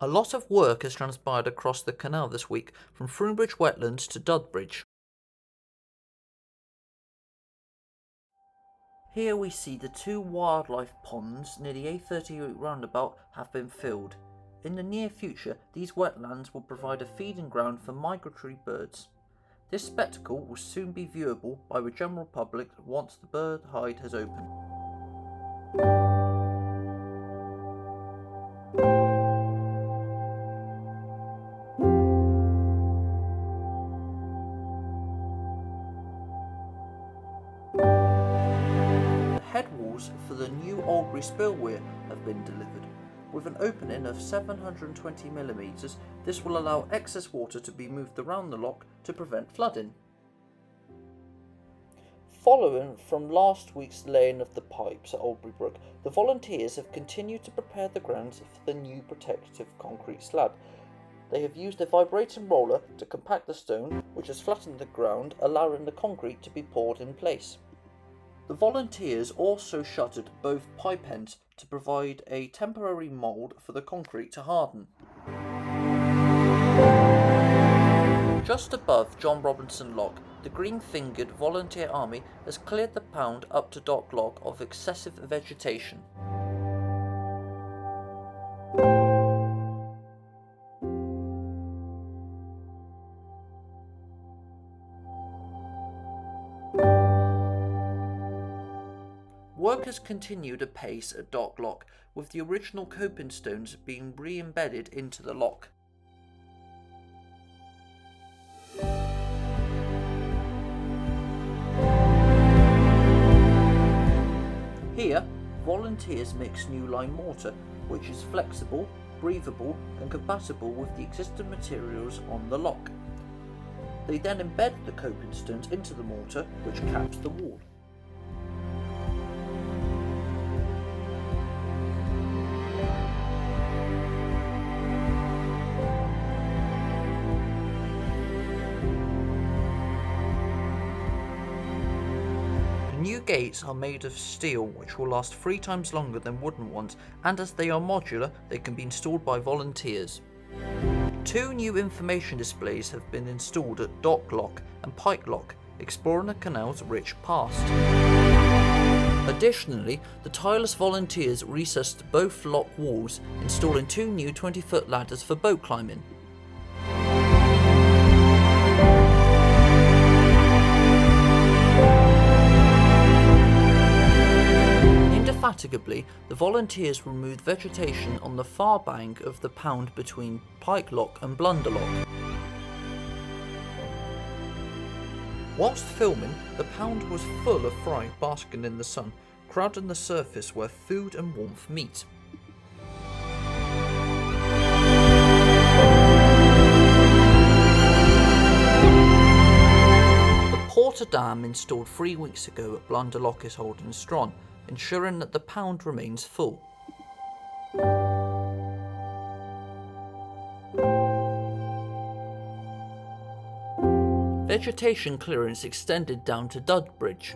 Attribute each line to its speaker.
Speaker 1: A lot of work has transpired across the canal this week, from Froomebridge Wetlands to Dudbridge. Here we see the two wildlife ponds near the A38 roundabout have been filled. In the near future, these wetlands will provide a feeding ground for migratory birds. This spectacle will soon be viewable by the general public once the bird hide has opened. The head walls for the new Albury spillway have been delivered. With an opening of 720mm, this will allow excess water to be moved around the lock to prevent flooding. Following from last week's laying of the pipes at Albury Brook, the volunteers have continued to prepare the grounds for the new protective concrete slab. They have used a vibrating roller to compact the stone, which has flattened the ground, allowing the concrete to be poured in place. The volunteers also shuttered both pipe ends to provide a temporary mould for the concrete to harden. Just above John Robinson Lock, the green-fingered volunteer army has cleared the pound up to Dock Lock of excessive vegetation. Work has continued apace at Dock Lock, with the original coping stones being re-embedded into the lock. Here, volunteers mix new lime mortar, which is flexible, breathable and compatible with the existing materials on the lock. They then embed the coping stones into the mortar, which caps the wall. New gates are made of steel, which will last 3 times longer than wooden ones, and as they are modular, they can be installed by volunteers. 2 new information displays have been installed at Dock Lock and Pike Lock, exploring the canal's rich past. Additionally, the tireless volunteers recessed both lock walls, installing 2 new 20-foot ladders for boat climbing. Indefatigably, the volunteers removed vegetation on the far bank of the pound between Pike Lock and Blunder Lock. Whilst filming, the pound was full of fry basking in the sun, crowding the surface where food and warmth meet. The Porter Dam installed 3 weeks ago at Blunder Lock is holding strong, ensuring that the pound remains full. Vegetation clearance extended down to Dudbridge.